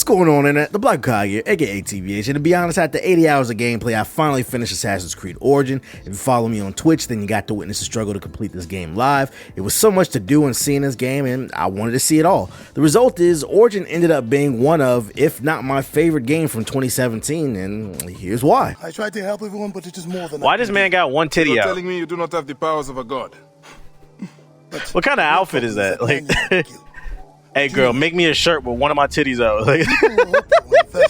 What's going on, internet? The Black Hokage here, aka TBH, and to be honest, after 80 hours of gameplay, I finally finished Assassin's Creed Origin. If you follow me on Twitch, then you got to witness the struggle to complete this game live. It was so much to do and see in this game, and I wanted to see it all. The result is, Origin ended up being one of, if not my favorite game from 2017, and here's why. I tried to help everyone, but it is more than Why does man got one titty You're out? telling me you do not have the powers of a god? What kind of outfit is that? Like, hey girl, make me a shirt with one of my titties out. Like,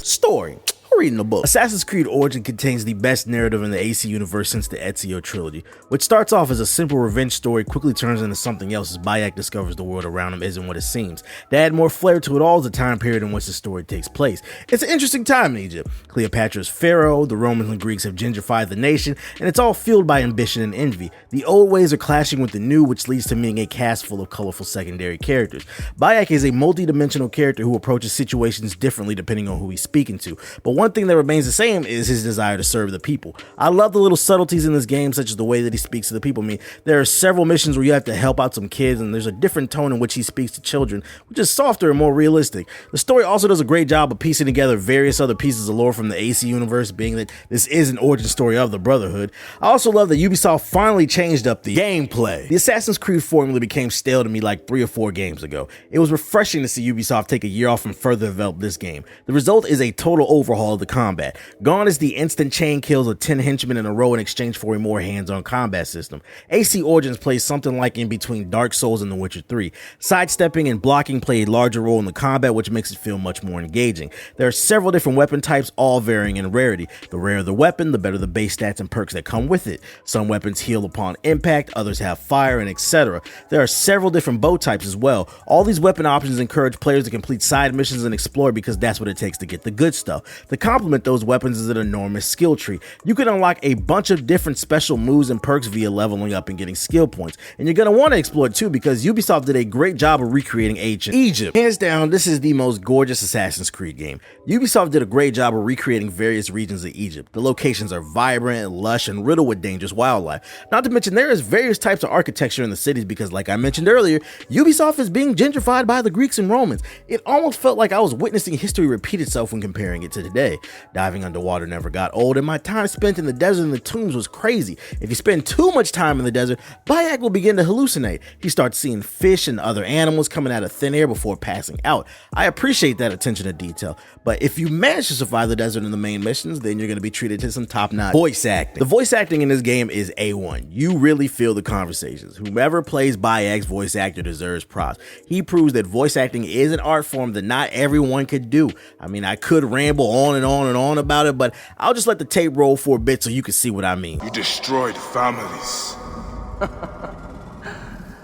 Story. Reading the book. Assassin's Creed Origin contains the best narrative in the AC universe since the Ezio trilogy, which starts off as a simple revenge story, quickly turns into something else as Bayek discovers the world around him isn't what it seems. To add more flair to it all is the time period in which the story takes place. It's an interesting time in Egypt. Cleopatra's Pharaoh, the Romans and Greeks have gentrified the nation, and it's all fueled by ambition and envy. The old ways are clashing with the new, which leads to meeting a cast full of colorful secondary characters. Bayek is a multi-dimensional character who approaches situations differently depending on who he's speaking to, but one thing that remains the same is his desire to serve the people. I love the little subtleties in this game, such as the way that he speaks to the people. I mean, there are several missions where you have to help out some kids, and there's a different tone in which he speaks to children, which is softer and more realistic. The story also does a great job of piecing together various other pieces of lore from the AC universe, being that this is an origin story of the Brotherhood. I also love that Ubisoft finally changed up the gameplay. The Assassin's Creed formula became stale to me like 3 or 4 games ago. It was refreshing to see Ubisoft take a year off and further develop this game. The result is a total overhaul of the combat. Gone is the instant chain kills of 10 henchmen in a row in exchange for a more hands-on combat system. AC Origins plays something like in between Dark Souls and The Witcher 3. Sidestepping and blocking play a larger role in the combat, which makes it feel much more engaging. There are several different weapon types, all varying in rarity. The rarer the weapon, the better the base stats and perks that come with it. Some weapons heal upon impact, others have fire, and etc. There are several different bow types as well. All these weapon options encourage players to complete side missions and explore because that's what it takes to get the good stuff. To complement those weapons is an enormous skill tree. You can unlock a bunch of different special moves and perks via leveling up and getting skill points, and you're going to want to explore it too because Ubisoft did a great job of recreating ancient Egypt. Hands down, this is the most gorgeous Assassin's Creed game. Ubisoft did a great job of recreating various regions of Egypt. The locations are vibrant, lush, and riddled with dangerous wildlife. Not to mention there is various types of architecture in the cities because, like I mentioned earlier, Ubisoft is being gentrified by the Greeks and Romans. It almost felt like I was witnessing history repeat itself when comparing it to today. Diving underwater never got old, and my time spent in the desert and the tombs was crazy. If you spend too much time in the desert, Bayek will begin to hallucinate. He starts seeing fish and other animals coming out of thin air before passing out. I appreciate that attention to detail, but if you manage to survive the desert in the main missions, then you're going to be treated to some top-notch voice acting. The voice acting in this game is A1. You really feel the conversations. Whomever plays Bayek's voice actor deserves props. He proves that voice acting is an art form that not everyone could do. I mean, I could ramble on and on and on about it, but I'll just let the tape roll for a bit so you can see what I mean. You destroyed families.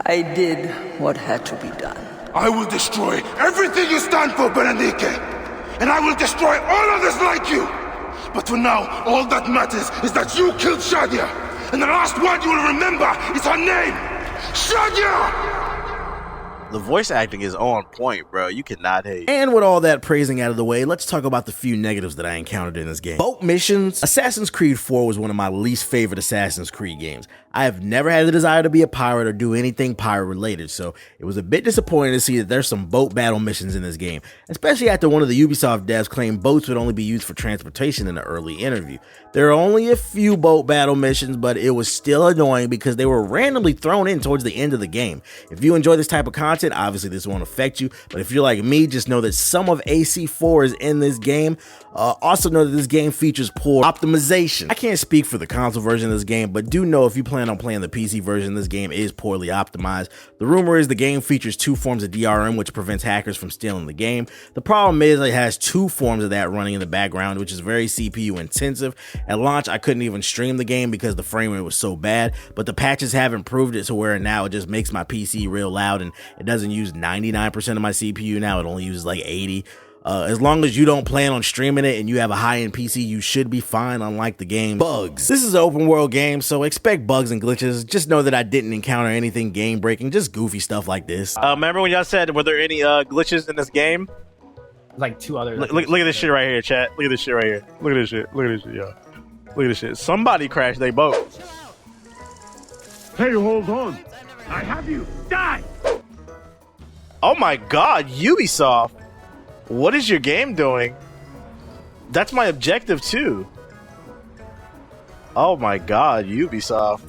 I did what had to be done. I will destroy everything you stand for, Benedique. And I will destroy all others like you. But for now, all that matters is that you killed Shadia. And the last word you will remember is her name. Shadia! the voice acting is on point, bro. You cannot hate. And with all that praising out of the way, let's talk about the few negatives that I encountered in this game. Boat missions. Assassin's Creed 4 was one of my least favorite Assassin's Creed games. I have never had the desire to be a pirate or do anything pirate related, so it was a bit disappointing to see that there's some boat battle missions in this game, especially after one of the Ubisoft devs claimed boats would only be used for transportation in an early interview. There are only a few boat battle missions, but it was still annoying because they were randomly thrown in towards the end of the game. If you enjoy this type of content, obviously this won't affect you, but if you're like me, just know that some of AC4 is in this game. Also know that this game features poor optimization. I can't speak for the console version of this game, but do know if you plan on playing the PC version, this game is poorly optimized. The rumor is the game features 2 forms of DRM, which prevents hackers from stealing the game. The problem is it has 2 forms of that running in the background, which is very CPU intensive. At launch, I couldn't even stream the game because the frame rate was so bad, but the patches have improved it to where now it just makes my PC real loud and it doesn't use 99% of my CPU now, it only uses like 80. As long as you don't plan on streaming it and you have a high-end PC, you should be fine, unlike the game. Bugs. This is an open world game, so expect bugs and glitches. Just know that I didn't encounter anything game-breaking, just goofy stuff like this. Remember when y'all said, were there any glitches in this game? Like 2 other. Look at this shit right here, chat. Look at this shit right here. Look at this shit. Look at this shit, y'all. Look at this shit. Somebody crashed their boat. Hey, hold on. I have you. Die! Oh my god, Ubisoft. What is your game doing? That's my objective too. Oh my god, Ubisoft.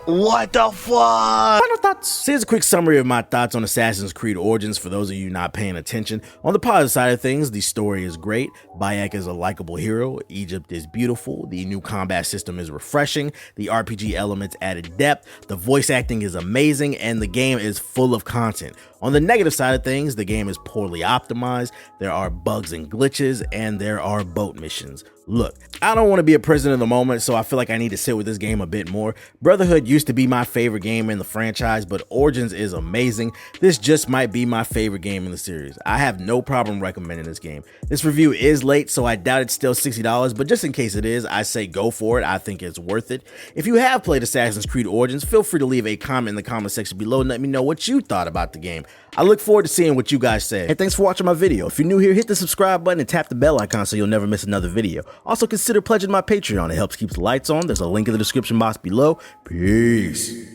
What the fuck? Final thoughts. So here's a quick summary of my thoughts on Assassin's Creed Origins for those of you not paying attention. On the positive side of things, the story is great. Bayek is a likable hero. Egypt is beautiful. The new combat system is refreshing. The RPG elements added depth. The voice acting is amazing, and the game is full of content. On the negative side of things, the game is poorly optimized. There are bugs and glitches, and there are boat missions. Look, I don't want to be a prisoner of the moment, so I feel like I need to sit with this game a bit more. Brotherhood used to be my favorite game in the franchise, but Origins is amazing. This just might be my favorite game in the series. I have no problem recommending this game. This review is late, so I doubt it's still $60, but just in case it is, I say go for it. I think it's worth it. If you have played Assassin's Creed Origins, feel free to leave a comment in the comment section below and let me know what you thought about the game. I look forward to seeing what you guys say. Hey, thanks for watching my video. If you're new here, hit the subscribe button and tap the bell icon so you'll never miss another video. Also, consider pledging to my Patreon. It helps keep the lights on. There's a link in the description box below. Peace.